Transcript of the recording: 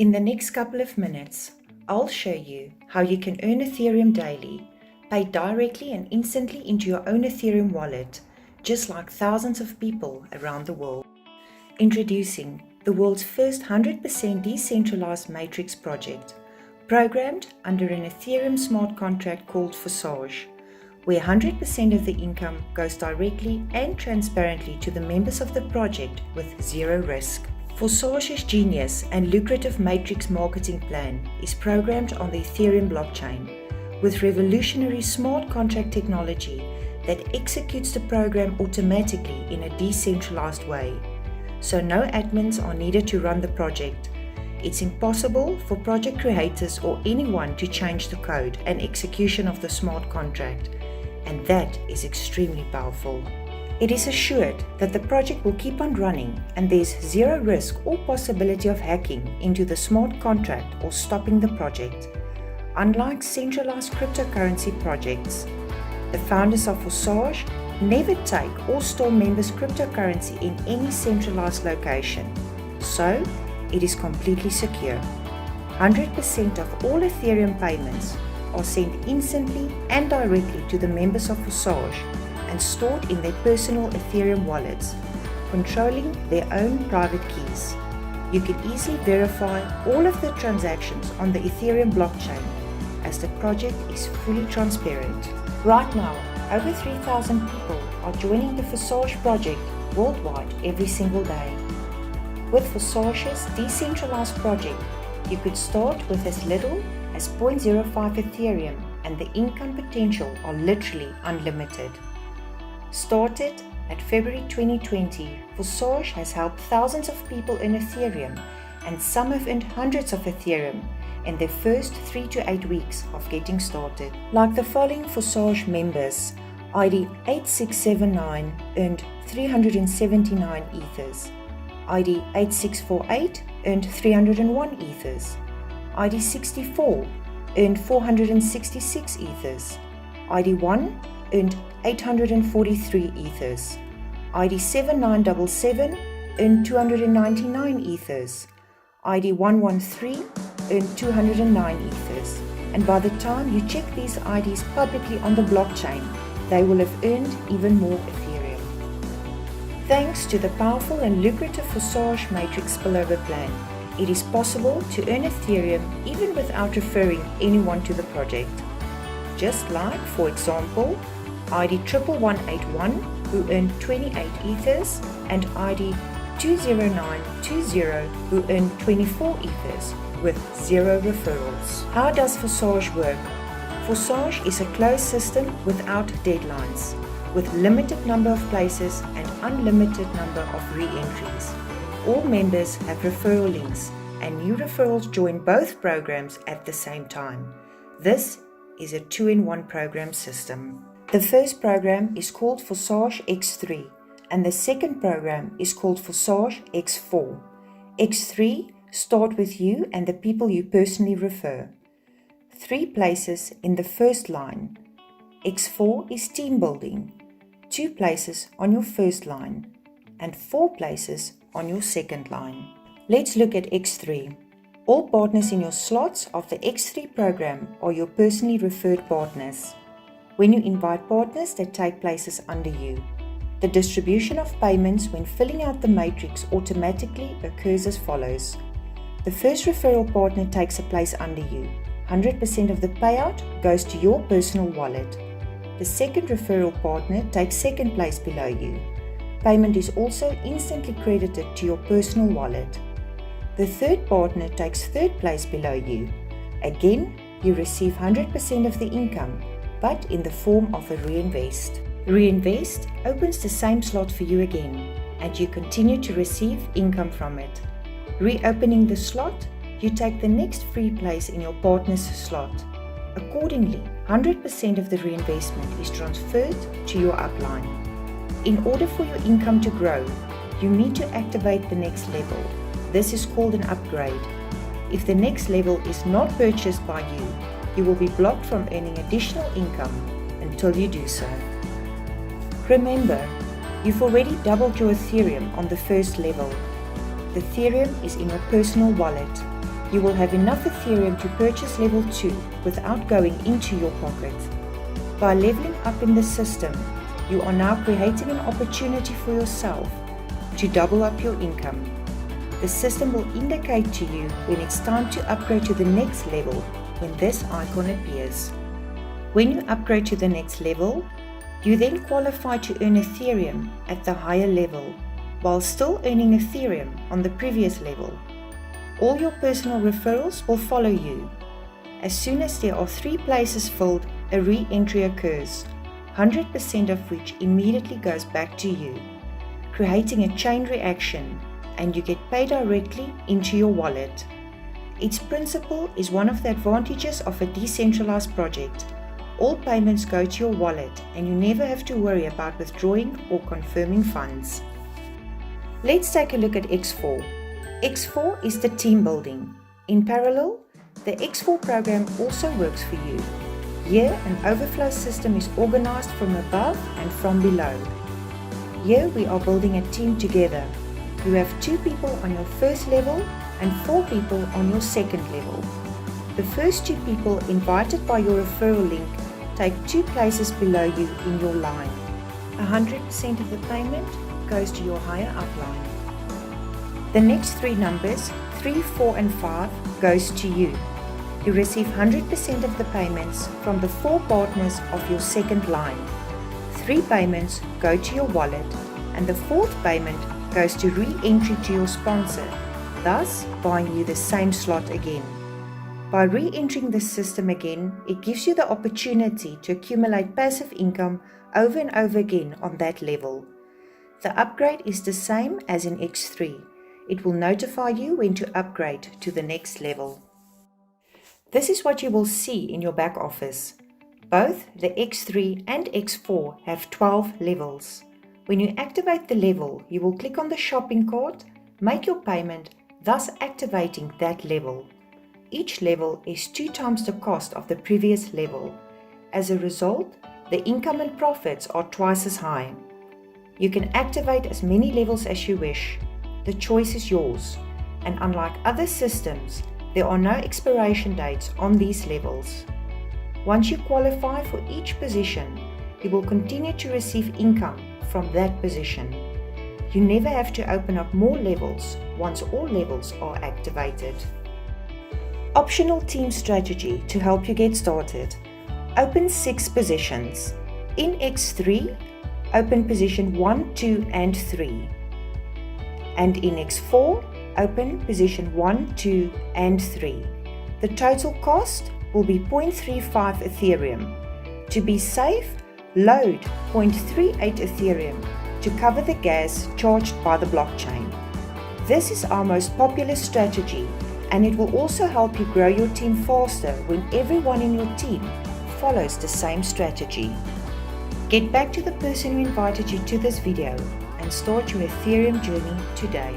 In the next couple of minutes, I'll show you how you can earn Ethereum daily, pay directly and instantly into your own Ethereum wallet, just like thousands of people around the world. Introducing the world's first 100% decentralized matrix project, programmed under an Ethereum smart contract called Forsage, where 100% of the income goes directly and transparently to the members of the project with zero risk. Forsage's genius and lucrative matrix marketing plan is programmed on the Ethereum blockchain with revolutionary smart contract technology that executes the program automatically in a decentralized way. So no admins are needed to run the project. It's impossible for project creators or anyone to change the code and execution of the smart contract, and that is extremely powerful. It is assured that the project will keep on running and there's zero risk or possibility of hacking into the smart contract or stopping the project. Unlike centralized cryptocurrency projects, the founders of Forsage never take or store members' cryptocurrency in any centralized location, so it is completely secure. 100% of all Ethereum payments are sent instantly and directly to the members of Forsage and stored in their personal Ethereum wallets, controlling their own private keys. You can easily verify all of the transactions on the Ethereum blockchain as the project is fully transparent. Right now, over 3,000 people are joining the Forsage project worldwide every single day. With Forsage's decentralized project, you could start with as little as 0.05 Ethereum and the income potential are literally unlimited. Started at February 2020, Forsage has helped thousands of people in Ethereum, and some have earned hundreds of Ethereum in their first 3 to 8 weeks of getting started. Like the following Forsage members: ID 8679 earned 379 Ethers, ID 8648 earned 301 Ethers, ID 64 earned 466 Ethers, ID 1 earned 843 Ethers, ID 7977 earned 299 Ethers, ID 113 earned 209 Ethers, and by the time you check these IDs publicly on the blockchain, they will have earned even more Ethereum. Thanks to the powerful and lucrative Forsage Matrix spillover plan, it is possible to earn Ethereum even without referring anyone to the project. Just like, for example, ID 11181 who earned 28 Ethers and ID 20920 who earned 24 Ethers with zero referrals. How does Forsage work? Forsage is a closed system without deadlines, with limited number of places and unlimited number of re-entries. All members have referral links and new referrals join both programs at the same time. This is a 2-in-1 program system. The first program is called Forsage X3 and the second program is called Forsage X4. X3 start with you and the people you personally refer. 3 places in the first line. X4 is team building. 2 places on your first line and 4 places on your second line. Let's look at X3. All partners in your slots of the X3 program are your personally referred partners. When you invite partners that take places under you, the distribution of payments when filling out the matrix automatically occurs as follows. The first referral partner takes a place under you. 100% of the payout goes to your personal wallet. The second referral partner takes second place below you. Payment is also instantly credited to your personal wallet. The third partner takes third place below you. Again, you receive 100% of the income, but in the form of a reinvest. Reinvest opens the same slot for you again, and you continue to receive income from it. Reopening the slot, you take the next free place in your partner's slot. Accordingly, 100% of the reinvestment is transferred to your upline. In order for your income to grow, you need to activate the next level. This is called an upgrade. If the next level is not purchased by you, you will be blocked from earning additional income until you do so. Remember, you've already doubled your Ethereum on the first level. The Ethereum is in your personal wallet. you will have enough Ethereum to purchase level 2 without going into your pocket. By leveling up in the system, you are now creating an opportunity for yourself to double up your income. The system will indicate to you when it's time to upgrade to the next level when this icon appears. When you upgrade to the next level, you then qualify to earn Ethereum at the higher level, while still earning Ethereum on the previous level. All your personal referrals will follow you. As soon as there are 3 places filled, a re-entry occurs, 100% of which immediately goes back to you, creating a chain reaction, and you get paid directly into your wallet. Its principle is one of the advantages of a decentralized project. All payments go to your wallet and you never have to worry about withdrawing or confirming funds. Let's take a look at X4. X4 is the team building. In parallel, the X4 program also works for you. Here, an overflow system is organized from above and from below. Here we are building a team together. You have 2 people on your first level and 4 people on your second level. The first 2 people invited by your referral link take 2 places below you in your line. 100% of the payment goes to your higher upline. The next 3 numbers, 3, 4 and 5, goes to you. You receive 100% of the payments from the 4 partners of your second line. 3 payments go to your wallet and the 4th payment goes to re-entry to your sponsor, thus buying you the same slot again. By re-entering the system again, it gives you the opportunity to accumulate passive income over and over again on that level. The upgrade is the same as in X3. It will notify you when to upgrade to the next level. This is what you will see in your back office. Both the X3 and X4 have 12 levels. When you activate the level, you will click on the shopping cart, make your payment, thus activating that level. Each level is 2 times the cost of the previous level. As a result, the income and profits are twice as high. You can activate as many levels as you wish. The choice is yours, and unlike other systems, there are no expiration dates on these levels. Once you qualify for each position, you will continue to receive income from that position. You never have to open up more levels once all levels are activated. Optional team strategy to help you get started. Open 6 positions. In X3, open position 1, 2 and 3. And in X4, open position 1, 2 and 3. The total cost will be 0.35 Ethereum. To be safe, load 0.38 Ethereum to cover the gas charged by the blockchain. This is our most popular strategy, and it will also help you grow your team faster when everyone in your team follows the same strategy. Get back to the person who invited you to this video and start your Ethereum journey today.